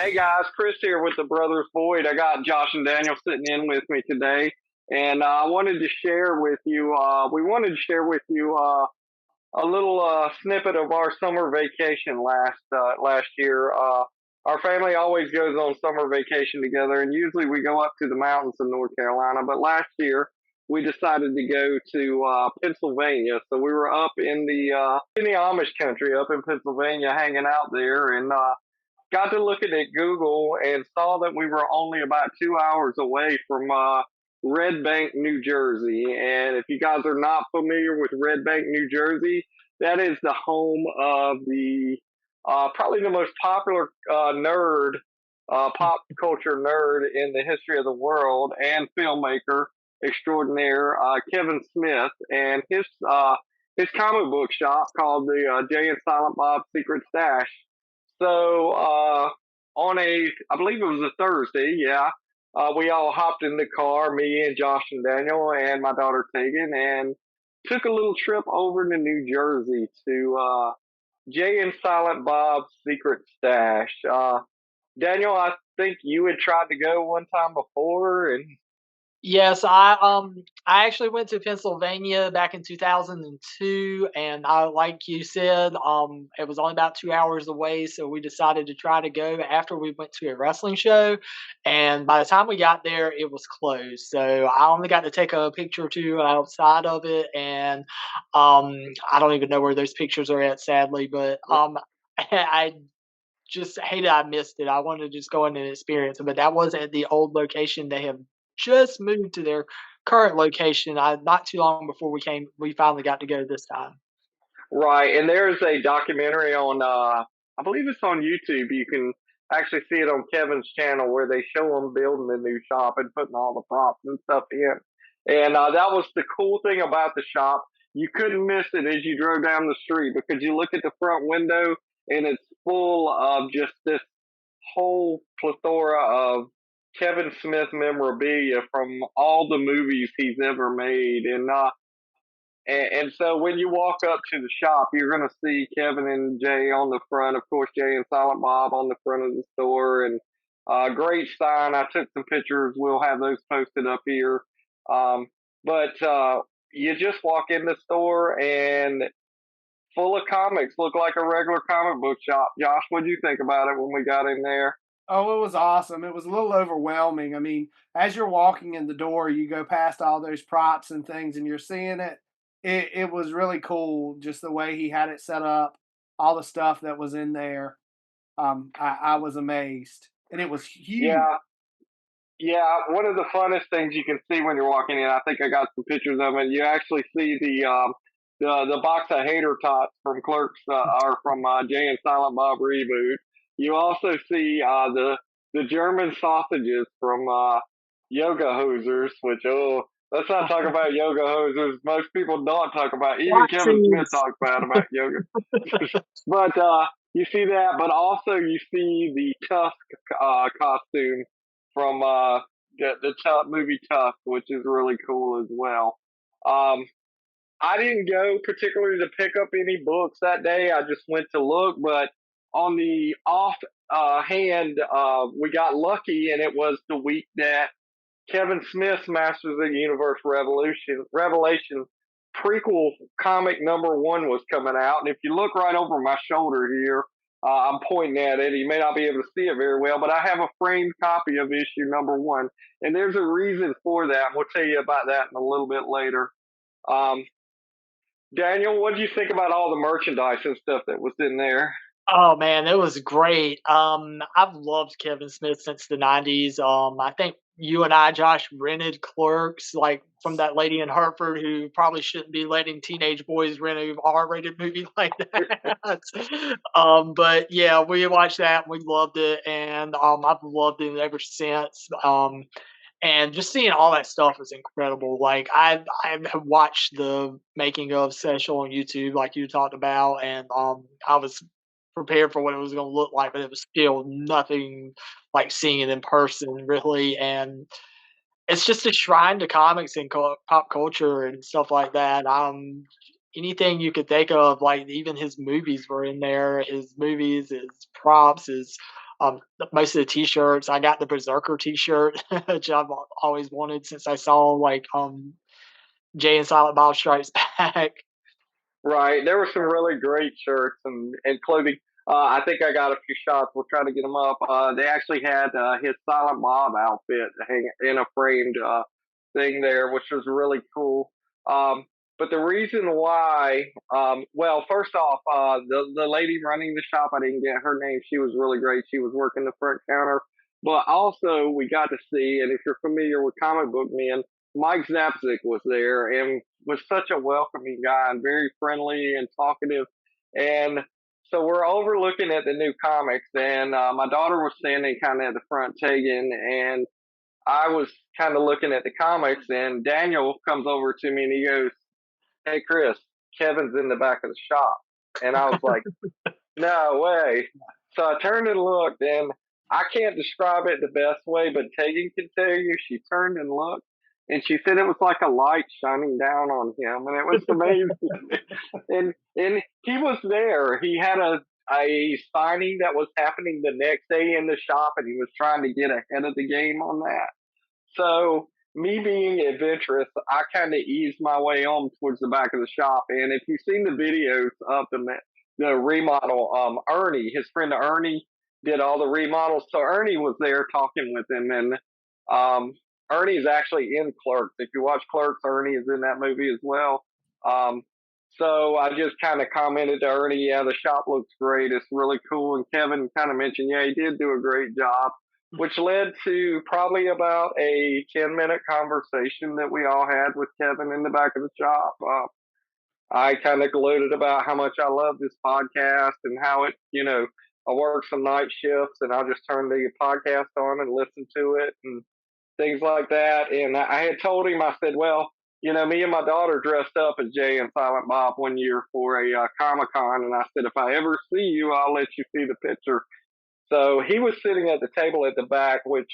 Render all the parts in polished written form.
Hey guys, Chris here with the Brothers Boyd. I got Josh and Daniel sitting in with me today, and I wanted to share with you. We wanted to share with you a little snippet of our summer vacation last year. Our family always goes on summer vacation together, and usually we go up to the mountains of North Carolina. But last year we decided to go to Pennsylvania, so we were up in the Amish country, up in Pennsylvania, hanging out there, and got to looking at Google and saw that we were only about 2 hours away from Red Bank, New Jersey. And if you guys are not familiar with Red Bank, New Jersey, that is the home of the probably the most popular pop culture nerd in the history of the world and filmmaker extraordinaire, Kevin Smith, and his comic book shop called the Jay and Silent Bob Secret Stash. So I believe it was a Thursday, yeah, we all hopped in the car, me and Josh and Daniel and my daughter Tegan, and took a little trip over to New Jersey to Jay and Silent Bob's Secret Stash. Daniel, I think you had tried to go one time before, and Yes, I actually went to Pennsylvania back in 2002, and I like you said, it was only about 2 hours away, so we decided to try to go after we went to a wrestling show, and by the time we got there, it was closed, so I only got to take a picture or 2 outside of it, and, I don't even know where those pictures are at, sadly, but, I just hated I missed it. I wanted to just go in and experience it, but that was at the old location. They have just moved to their current location, not too long before we finally got to go this time. right, and there's a documentary on I believe it's on YouTube. You can actually see it on Kevin's channel where they show him building the new shop and putting all the props and stuff in. And that was the cool thing about the shop. You couldn't miss it as you drove down the street because you look at the front window and it's full of just this whole plethora of Kevin Smith memorabilia from all the movies he's ever made. And so when you walk up to the shop, you're going to see Kevin and Jay on the front. Of course, Jay and Silent Bob on the front of the store, and great sign. I took some pictures. We'll have those posted up here. Um, but you just walk in the store and full of comics, look like a regular comic book shop. Josh, what do you think about it when we got in there? Oh, it was awesome. It was a little overwhelming. I mean, as you're walking in the door, you go past all those props and things and you're seeing it. It was really cool just the way he had it set up, all the stuff that was in there. I was amazed. And it was huge. Yeah, yeah. One of the funnest things you can see when you're walking in, I think I got some pictures of it. You actually see the box of hater tots from Clerks or from Jay and Silent Bob reboot. You also see the German sausages from Yoga Hosers, which let's not talk about Yoga Hosers. Most people don't talk about. Even Kevin Smith Nazis. talks bad about yoga. But you see that, but also you see the Tusk costume from the movie Tusk, which is really cool as well. Um, I didn't go particularly to pick up any books that day. I just went to look, but on the off hand, we got lucky, and it was the week that Kevin Smith's Masters of the Universe Revelation prequel comic number one was coming out. And if you look right over my shoulder here, I'm pointing at it. You may not be able to see it very well, but I have a framed copy of issue number one. And there's a reason for that. We'll tell you about that in a little bit later. Um, Daniel, what do you think about all the merchandise and stuff that was in there? Oh man, it was great. I've loved Kevin Smith since the '90s. I think you and I, Josh, rented Clerks like from that lady in Hartford who probably shouldn't be letting teenage boys rent a R-rated movie like that. But yeah, we watched that and we loved it, and I've loved it ever since. And just seeing all that stuff is incredible. Like I have watched the making of session on YouTube, like you talked about, and I was prepared for what it was going to look like, but it was still nothing like seeing it in person, really. And it's just a shrine to comics and pop culture and stuff like that. Anything you could think of, like even his movies were in there. His movies, his props, his Most of the T-shirts. I got the Berserker T-shirt, which I've always wanted since I saw like Jay and Silent Bob Strikes Back. Right. There were some really great shirts and clothing. I think I got a few shots. We'll try to get them up. They actually had his Silent Bob outfit hang in a framed thing there, which was really cool. Um, but the reason why, well, first off, the lady running the shop, I didn't get her name. She was really great. She was working the front counter. But also, we got to see, and if you're familiar with comic book men, Mike Zapsik was there and was such a welcoming guy and very friendly and talkative. And so we're overlooking at the new comics, and my daughter was standing kind of at the front tagging, and I was kind of looking at the comics, and Daniel comes over to me and he goes, "Hey, Chris, Kevin's in the back of the shop." And I was like, "No way." So I turned and looked, and I can't describe it the best way, but Tegan can tell you. She turned and looked, and she said it was like a light shining down on him, and it was amazing. and he was there. He had a signing that was happening the next day in the shop, and he was trying to get ahead of the game on that. So me being adventurous, I kind of eased my way on towards the back of the shop. And if you've seen the videos of the remodel, Ernie, his friend Ernie, did all the remodels. So Ernie was there talking with him, and Ernie is actually in Clerks. If you watch Clerks, Ernie is in that movie as well. Um, so I just kind of commented to Ernie, yeah, the shop looks great. It's really cool. And Kevin kind of mentioned, yeah, he did do a great job, which led to probably about a 10-minute conversation that we all had with Kevin in the back of the shop. I kind of gloated about how much I love this podcast and how it, I work some night shifts and I'll just turn the podcast on and listen to it and things like that. And I had told him, I said, well, me and my daughter dressed up as Jay and Silent Bob one year for a Comic Con. And I said, if I ever see you, I'll let you see the picture. So he was sitting at the table at the back, which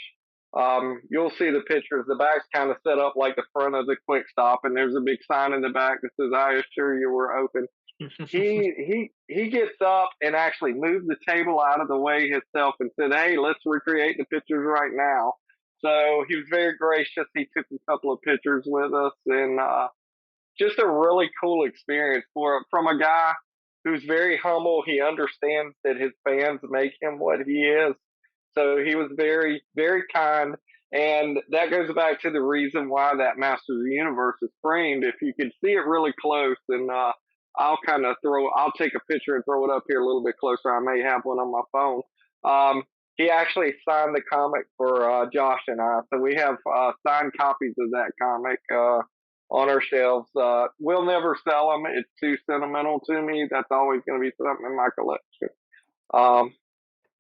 you'll see the pictures. The back's kind of set up like the front of the QuickStop, and there's a big sign in the back that says, "I assure you we're open." He gets up and actually moved the table out of the way himself and said, "Hey, let's recreate the pictures right now." So he was very gracious. He took a couple of pictures with us, and just a really cool experience from a guy who's very humble. He understands that his fans make him what he is. So he was very, very kind. And that goes back to the reason why that Masters of the Universe is framed. If you can see it really close, and I'll take a picture and throw it up here a little bit closer. I may have one on my phone. He actually signed the comic for Josh and I. So we have signed copies of that comic on our shelves. We'll never sell them. It's too sentimental to me. That's always going to be something in my collection.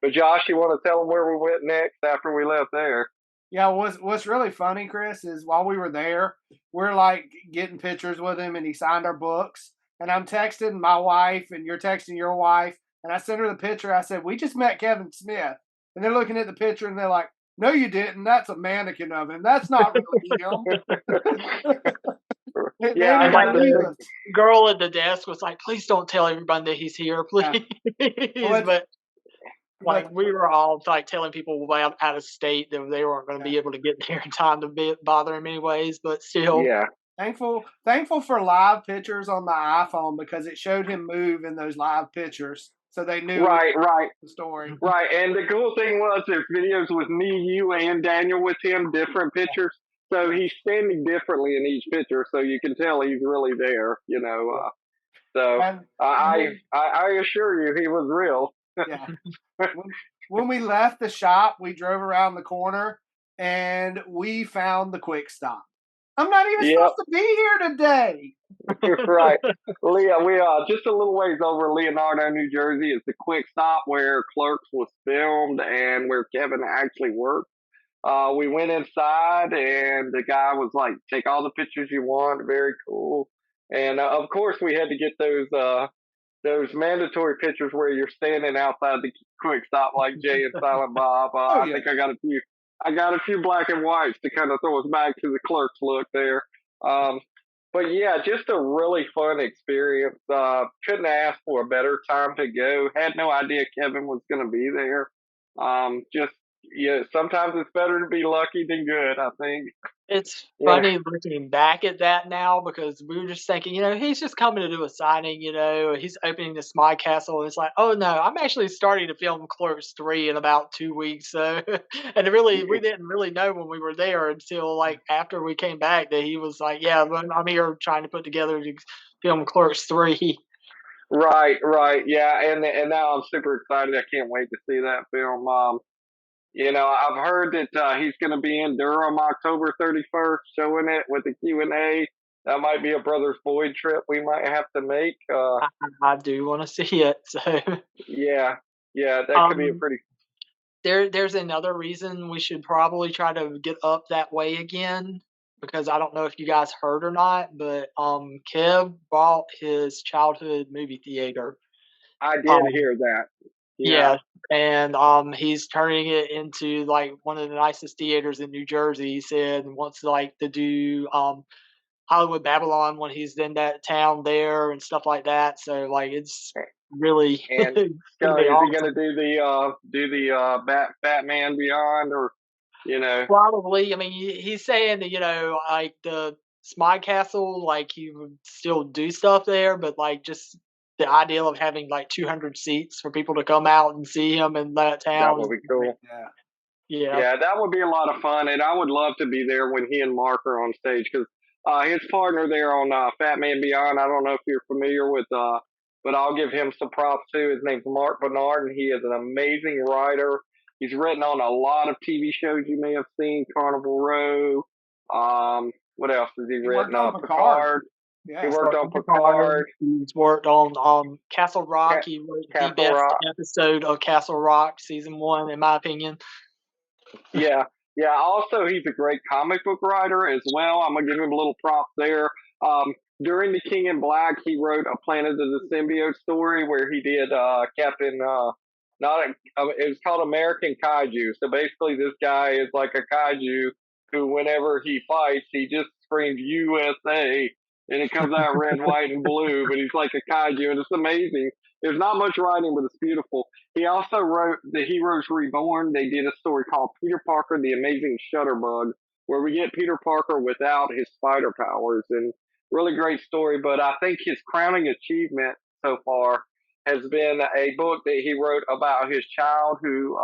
But Josh, you want to tell them where we went next after we left there? Yeah, what's really funny, Chris, is while we were there, we're like getting pictures with him, and he signed our books. And I'm texting my wife, and you're texting your wife, and I sent her the picture. I said, "We just met Kevin Smith," and they're looking at the picture, and they're like, "No, you didn't. That's a mannequin of him. That's not really him." Yeah, And like the girl at the desk was like, "Please don't tell everybody that he's here, please." Yeah. But like we were all like telling people out of state that they weren't going to be able to get there in time to bother him anyways. But still, yeah. Thankful for live pictures on my iPhone because it showed him move in those live pictures, so they knew right the story. Right, and the cool thing was there's videos with me, you, and Daniel with him, different pictures. So he's standing differently in each picture, so you can tell he's really there. So I assure you, he was real. Yeah. When we left the shop, we drove around the corner and we found the QuickStop. I'm not even supposed to be here today. Right. Leah, we are just a little ways over Leonardo, New Jersey. It's the QuickStop where Clerks was filmed and where Kevin actually worked. We went inside and the guy was like, "Take all the pictures you want." Very cool. And of course, we had to get those mandatory pictures where you're standing outside the QuickStop like Jay and Silent Bob. I think I got a few. I got a few black and whites to kind of throw us back to the Clerks look there. But yeah, just a really fun experience. Couldn't ask for a better time to go. Had no idea Kevin was going to be there. Just yeah, sometimes it's better to be lucky than good. I think. It's You know, funny looking back at that now because we were just thinking, he's just coming to do a signing, he's opening the Smod Castle. And it's like, oh no, I'm actually starting to film Clerks 3 in about 2 weeks. So, and we didn't really know when we were there until like after we came back that he was like, yeah, I'm here trying to put together to film Clerks 3. right, yeah, and now I'm super excited. I can't wait to see that film. I've heard that he's going to be in Durham October 31st, showing it with a Q&A. That might be a Brothers Boyd trip we might have to make. I do want to see it. So, Yeah, yeah, that could be a um, pretty. there's another reason we should probably try to get up that way again, because I don't know if you guys heard or not, but, Kev bought his childhood movie theater. I did Um, hear that. Yeah, yeah, and, he's turning it into, like, one of the nicest theaters in New Jersey, he said, and wants, like, to do, Hollywood Babylon when he's in that town there and stuff like that, so, like, it's really and gonna be is he going to awesome. do the Batman Beyond, or you know Probably. I mean, he's saying that, like the Smod Castle, like he would still do stuff there, but like just the idea of having like 200 seats for people to come out and see him in that that town would is, be cool. Yeah. yeah. Yeah, that would be a lot of fun, and I would love to be there when he and Mark are on stage because his partner there on Fat Man Beyond. I don't know if you're familiar with, but I'll give him some props too. His name's Mark Bernard, and he is an amazing writer. He's written on a lot of TV shows you may have seen, Carnival Row. What else has he He written? worked on Picard. Picard. He Yeah. He's worked worked on on Picard. Picard, He's worked on Castle Rock. Ca- He wrote the Castle best Rock. episode of Castle Rock season 1, in my opinion. Yeah, yeah. Also, he's a great comic book writer as well. I'm gonna give him a little props there. During the King in Black, he wrote a Planet of the Symbiote story where he did Captain. Not a, it was called American Kaiju. So basically, this guy is like a kaiju who, whenever he fights, he just screams USA, and it comes out red, white, and blue. But he's like a kaiju, and it's amazing. There's not much writing, but it's beautiful. He also wrote The Heroes Reborn. They did a story called Peter Parker, the Amazing Shutterbug, where we get Peter Parker without his spider powers. And really great story. But I think his crowning achievement so far has been a book that he wrote about his child who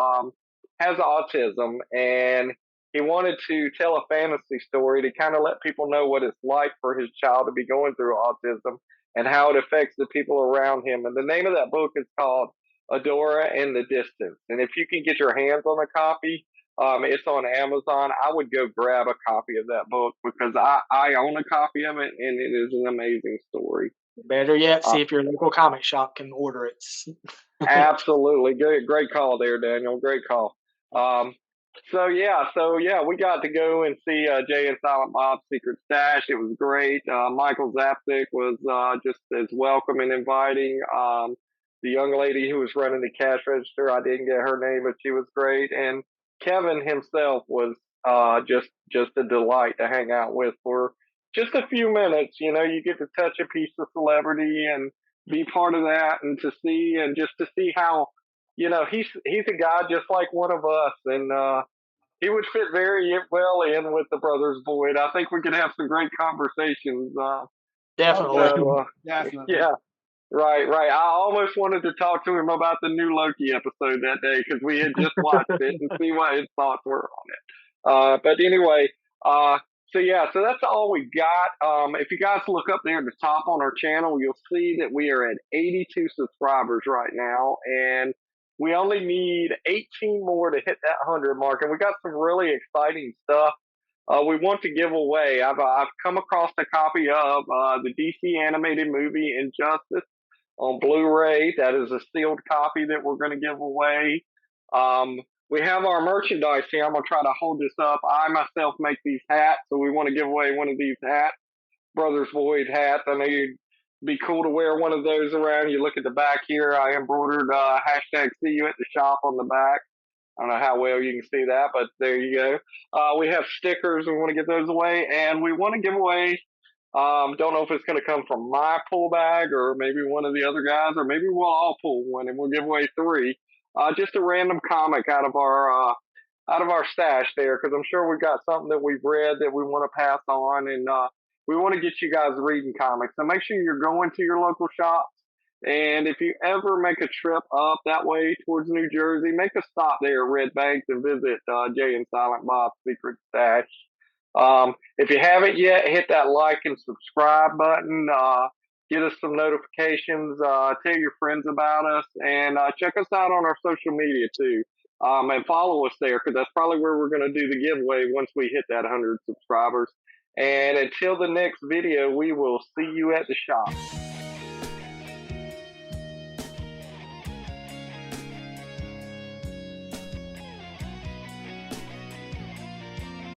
has autism. And he wanted to tell a fantasy story to kind of let people know what it's like for his child to be going through autism and how it affects the people around him. And the name of that book is called Adora in the Distance. And if you can get your hands on a copy, it's on Amazon. I would go grab a copy of that book because I own a copy of it and it is an amazing story. Better yet, Uh, see if your local comic shop can order it. Absolutely. Great call there, Daniel. Great call. Um, so yeah, we got to go and see Jay and Silent Bob's Secret Stash. It was great. Michael Zapsik was just as welcome and inviting. The young lady who was running the cash register, I didn't get her name, but she was great. And Kevin himself was just a delight to hang out with for just a few minutes. You get to touch a piece of celebrity and be part of that, and just to see how he's a guy just like one of us, and he would fit very well in with the Brothers Boyd. I think we could have some great conversations. Oh, Definitely. So definitely. yeah, right. I almost wanted to talk to him about the new Loki episode that day because we had just watched it and see what his thoughts were on it. But anyway, uh, so that's all we got. If you guys look up there at the top on our channel, you'll see that we are at 82 subscribers right now, and we only need 18 more to hit that 100 mark. And we got some really exciting stuff. We want to give away. I've come across a copy of the DC animated movie Injustice on Blu-ray. That is a sealed copy that we're going to give away. We have our merchandise here. I'm gonna try to hold this up. I myself make these hats, so we want to give away one of these hats, Brothers Void hats. I know you'd be cool to wear one of those around. You look at the back here. I embroidered hashtag See You at the Shop on the back. I don't know how well you can see that, but there you go. We have stickers. We want to give those away, and we want to give away. Don't know if it's going to come from my pull bag or maybe one of the other guys, or maybe we'll all pull one and we'll give away three. just a random comic out of our stash there, because I'm sure we've got something that we've read that we want to pass on, and we want to get you guys reading comics. So make sure you're going to your local shops. And if you ever make a trip up that way towards New Jersey, make a stop there at Red Banks and visit Jay and Silent Bob's Secret Stash. If you haven't yet, hit that like and subscribe button. Get us some notifications. Tell your friends about us, and check us out on our social media too. And follow us there, because that's probably where we're going to do the giveaway once we hit that 100 subscribers. And until the next video, we will see you at the shop.